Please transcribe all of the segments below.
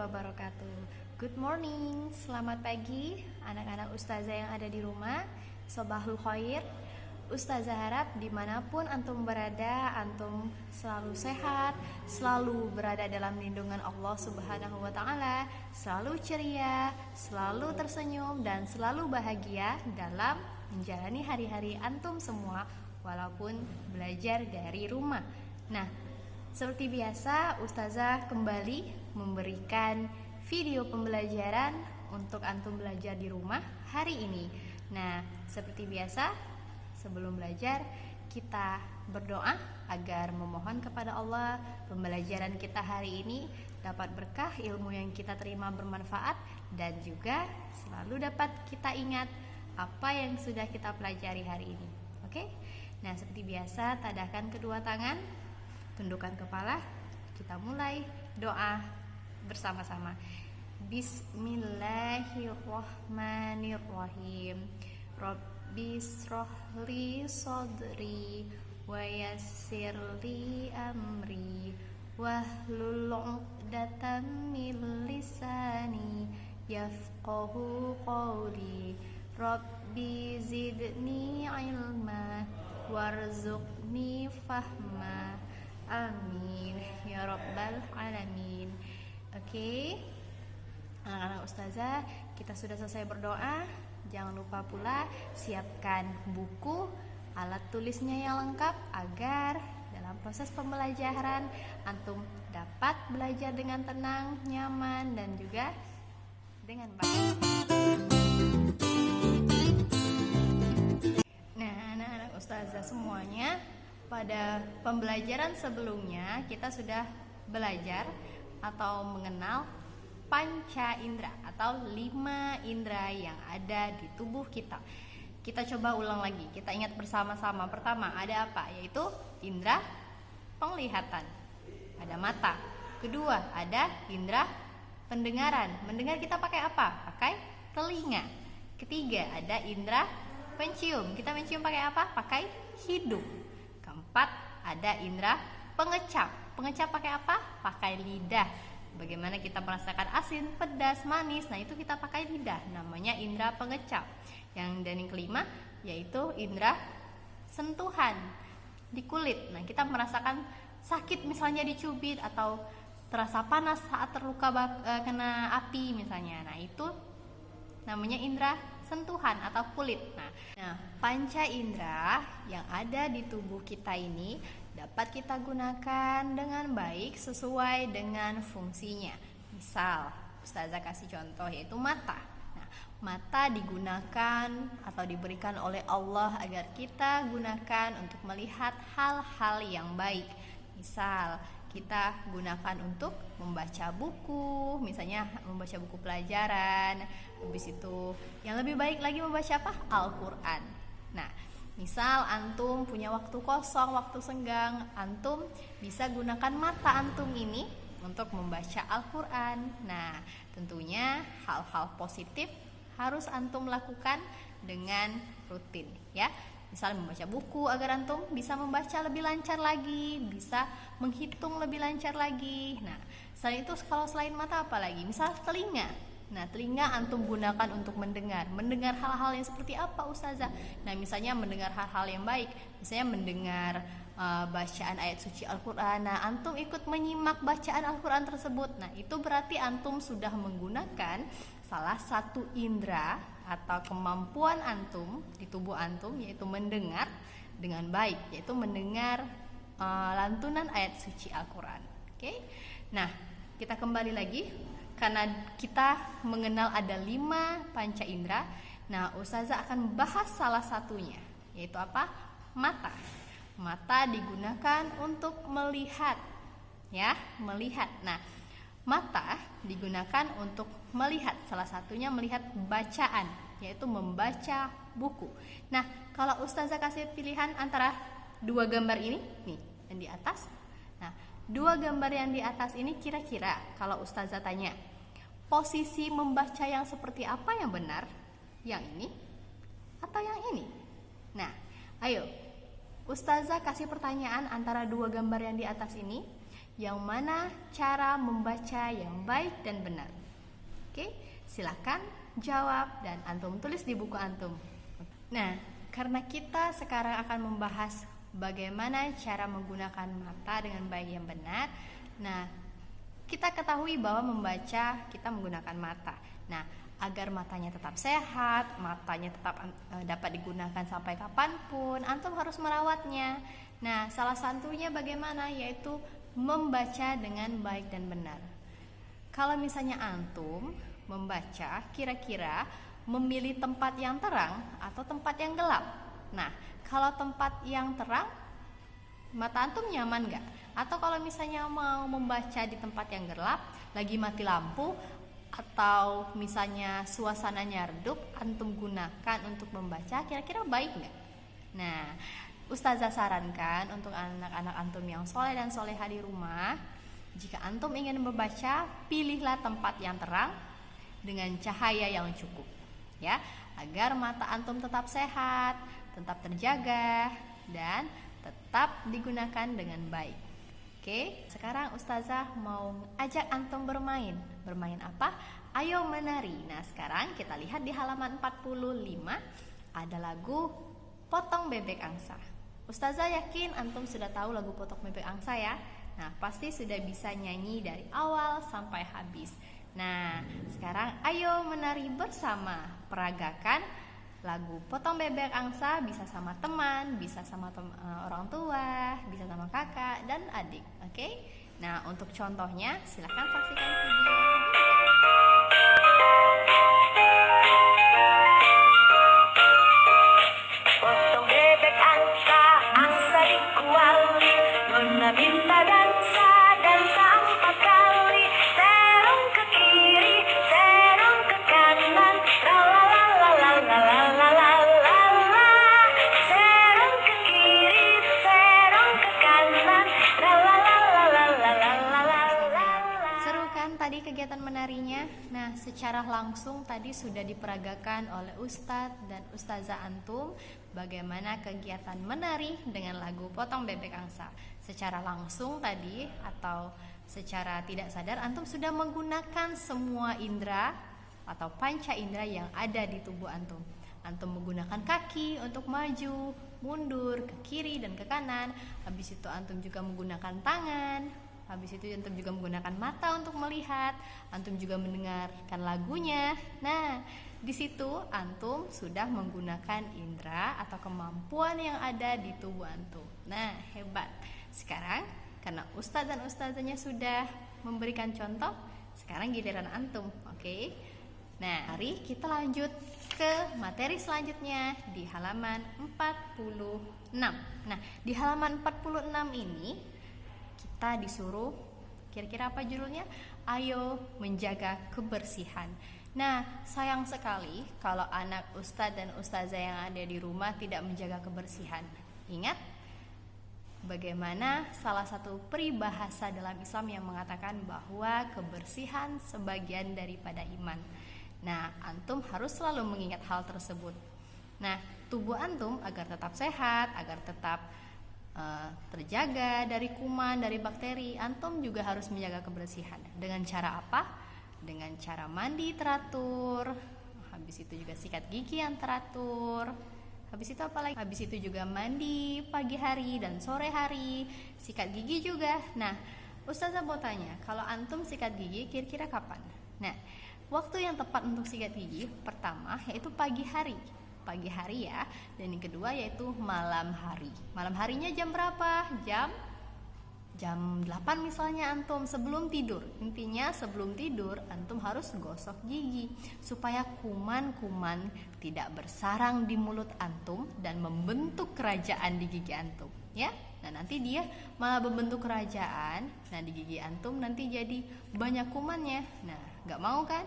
wabarakatuh. Good morning, selamat pagi anak-anak ustazah yang ada di rumah. Sobahul khair. Ustazah harap dimanapun antum berada, antum selalu sehat, selalu berada dalam lindungan Allah Subhanahu wa Ta'ala, selalu ceria, selalu tersenyum, dan selalu bahagia dalam menjalani hari-hari antum semua, walaupun belajar dari rumah. Nah, seperti biasa, ustazah kembali memberikan video pembelajaran untuk antum belajar di rumah hari ini. Nah, seperti biasa, sebelum belajar kita berdoa agar memohon kepada Allah pembelajaran kita hari ini dapat berkah, ilmu yang kita terima bermanfaat, dan juga selalu dapat kita ingat apa yang sudah kita pelajari hari ini. Oke? Nah, seperti biasa, tadahkan kedua tangan, tundukkan kepala, kita mulai doa bersama-sama. Bismillahirrahmanirrahim. Rabbi shrahli sadri wa yassirli amri wahlul 'uqdatam min lisani yafqahu qawli. Rabbi zidni ilma warzuqni fahma. Amin ya rabbal alamin. Oke, anak-anak ustazah, kita sudah selesai berdoa. Jangan lupa pula siapkan buku, alat tulisnya yang lengkap agar dalam proses pembelajaran antum dapat belajar dengan tenang, nyaman, dan juga dengan baik. Nah, anak-anak ustazah semuanya, pada pembelajaran sebelumnya kita sudah belajar atau mengenal panca indera atau 5 indera yang ada di tubuh kita. Kita coba ulang lagi, kita ingat bersama-sama. Pertama, ada apa? Yaitu indera penglihatan, ada mata. Kedua, ada indera pendengaran. Mendengar kita pakai apa? Pakai telinga. Ketiga, ada indera pencium. Kita mencium pakai apa? Pakai hidung. Keempat, ada indera pengecap. Pengecap pakai apa? Pakai lidah. Bagaimana kita merasakan asin, pedas, manis, nah itu kita pakai lidah, namanya indera pengecap. Dan yang kelima yaitu indera sentuhan di kulit. Nah, kita merasakan sakit misalnya dicubit atau terasa panas saat terluka kena api misalnya. Nah, itu namanya indera sentuhan atau kulit. Nah, panca indera yang ada di tubuh kita ini dapat kita gunakan dengan baik sesuai dengan fungsinya. Misal, ustazah kasih contoh yaitu mata. Nah, mata digunakan atau diberikan oleh Allah agar kita gunakan untuk melihat hal-hal yang baik. Misal, kita gunakan untuk membaca buku, misalnya membaca buku pelajaran. Habis itu yang lebih baik lagi membaca apa? Al-Quran. Nah, misal antum punya waktu kosong, waktu senggang, antum bisa gunakan mata antum ini untuk membaca Al-Quran. Nah, tentunya hal-hal positif harus antum lakukan dengan rutin, ya. Misal membaca buku agar antum bisa membaca lebih lancar lagi, bisa menghitung lebih lancar lagi. Nah, selain itu kalau selain mata apa lagi? Misal telinga. Nah, telinga antum gunakan untuk mendengar hal-hal yang seperti apa, ustazah? Nah, misalnya mendengar hal-hal yang baik, misalnya mendengar bacaan ayat suci Al-Quran. Nah, antum ikut menyimak bacaan Al-Quran tersebut. Nah, itu berarti antum sudah menggunakan salah satu indera atau kemampuan antum di tubuh antum, yaitu mendengar dengan baik, yaitu mendengar lantunan ayat suci Al-Quran. Oke? Nah, kita kembali lagi. Karena kita mengenal ada 5 panca indera. Nah, ustazah akan bahas salah satunya, yaitu apa? Mata. Mata digunakan untuk melihat, ya, melihat. Nah, mata digunakan untuk melihat, salah satunya melihat bacaan, yaitu membaca buku. Nah, kalau ustazah kasih pilihan antara 2 gambar ini, nih, yang di atas. Nah, 2 gambar yang di atas ini kira-kira kalau ustazah tanya, posisi membaca yang seperti apa yang benar? Yang ini atau yang ini? Nah, ayo ustazah kasih pertanyaan antara 2 gambar yang di atas ini. Yang mana cara membaca yang baik dan benar? Oke, silakan jawab dan antum tulis di buku antum. Nah, karena kita sekarang akan membahas bagaimana cara menggunakan mata dengan baik yang benar. Nah, kita ketahui bahwa membaca kita menggunakan mata. Nah, agar matanya tetap sehat, matanya tetap dapat digunakan sampai kapanpun, antum harus merawatnya. Nah, salah satunya bagaimana? Yaitu membaca dengan baik dan benar. Kalau misalnya antum membaca, kira-kira memilih tempat yang terang atau tempat yang gelap? Nah, kalau tempat yang terang, mata antum nyaman gak? Atau kalau misalnya mau membaca di tempat yang gelap, lagi mati lampu, atau misalnya suasananya redup, antum gunakan untuk membaca, kira-kira baik gak? Nah, Ustazah sarankan untuk anak-anak antum yang soleh dan soleha di rumah, jika antum ingin membaca, pilihlah tempat yang terang dengan cahaya yang cukup, ya, agar mata antum tetap sehat, tetap terjaga, dan tetap digunakan dengan baik. Oke, sekarang Ustazah mau ajak antum bermain. Bermain apa? Ayo menari. Nah, sekarang kita lihat di halaman 45 ada lagu Potong Bebek Angsa. Ustazah yakin antum sudah tahu lagu Potong Bebek Angsa ya? Nah, pasti sudah bisa nyanyi dari awal sampai habis. Nah, sekarang ayo menari bersama. Peragakan lagu Potong Bebek Angsa, bisa sama teman, bisa sama orang tua, bisa sama kakak dan adik. Oke? Nah, untuk contohnya silakan saksikan video. Potong bebek angsa, angsa dikuali, nona minta dansa, dansa 4 kali, serong ke kiri, serong ke kanan, la-la-la-la-la-la-la-la-la, serong ke kiri, serong ke kanan, la-la-la-la-la-la-la-la-la. Seru kan tadi kegiatan menarinya? Nah, secara langsung tadi sudah diperagakan oleh Ustadz dan Ustazah antum bagaimana kegiatan menari dengan lagu Potong Bebek Angsa. Secara langsung tadi atau secara tidak sadar antum sudah menggunakan semua indera atau panca indera yang ada di tubuh antum. Antum menggunakan kaki untuk maju, mundur, ke kiri dan ke kanan. Habis itu antum juga menggunakan tangan. Habis itu antum juga menggunakan mata untuk melihat, antum juga mendengarkan lagunya. Nah, di situ antum sudah menggunakan indera atau kemampuan yang ada di tubuh antum. Nah, hebat. Sekarang karena ustadz dan ustazahnya sudah memberikan contoh, sekarang giliran antum, oke? Nah, mari kita lanjut ke materi selanjutnya di halaman 46. Nah, di halaman 46 ini kita disuruh, kira-kira apa judulnya? Ayo menjaga kebersihan. Nah, sayang sekali kalau anak ustadz dan ustazah yang ada di rumah tidak menjaga kebersihan. Ingat bagaimana salah satu peribahasa dalam Islam yang mengatakan bahwa kebersihan sebagian daripada iman. Nah, antum harus selalu mengingat hal tersebut. Nah, tubuh antum agar tetap sehat, agar tetap terjaga dari kuman, dari bakteri, antum juga harus menjaga kebersihan. Dengan cara apa? Dengan cara mandi teratur, habis itu juga sikat gigi yang teratur, habis itu apa lagi? Habis itu juga mandi pagi hari dan sore hari, sikat gigi juga. Nah, Ustazah mau tanya, kalau antum sikat gigi kira-kira kapan? Nah, waktu yang tepat untuk sikat gigi pertama yaitu pagi hari ya, dan yang kedua yaitu malam hari. Malam harinya jam berapa? Jam 8 misalnya antum sebelum tidur. Intinya sebelum tidur antum harus gosok gigi supaya kuman-kuman tidak bersarang di mulut antum dan membentuk kerajaan di gigi antum, ya. Nah, nanti dia malah membentuk kerajaan. Nah, di gigi antum nanti jadi banyak kumannya. Nah, nggak mau kan?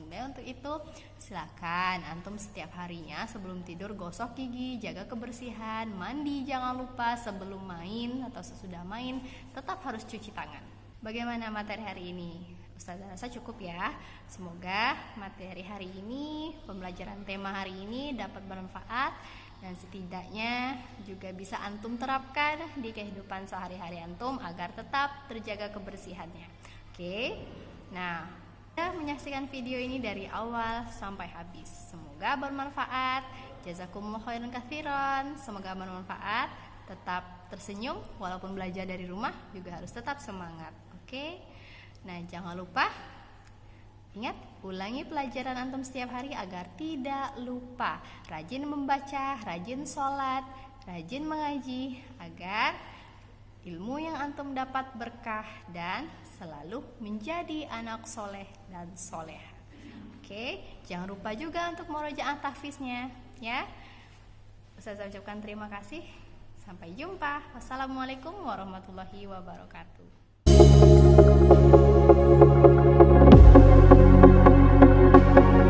Untuk itu silakan antum setiap harinya sebelum tidur gosok gigi, jaga kebersihan, mandi jangan lupa, sebelum main atau sesudah main tetap harus cuci tangan. Bagaimana materi hari ini? Ustazah rasa cukup ya. Semoga materi hari ini, pembelajaran tema hari ini dapat bermanfaat dan setidaknya juga bisa antum terapkan di kehidupan sehari-hari antum agar tetap terjaga kebersihannya. Oke. Nah, kita menyaksikan video ini dari awal sampai habis. Semoga bermanfaat. Jazakumullah khairan katsiran. Semoga bermanfaat. Tetap tersenyum walaupun belajar dari rumah, juga harus tetap semangat. Oke. Nah, jangan lupa ingat, ulangi pelajaran antum setiap hari agar tidak lupa. Rajin membaca, rajin sholat, rajin mengaji, agar ilmu yang antum dapat berkah dan selalu menjadi anak soleh dan soleh. Oke, jangan lupa juga untuk murojaah tahfiznya, ya. Ustazah ucapkan terima kasih. Sampai jumpa. Wassalamualaikum warahmatullahi wabarakatuh.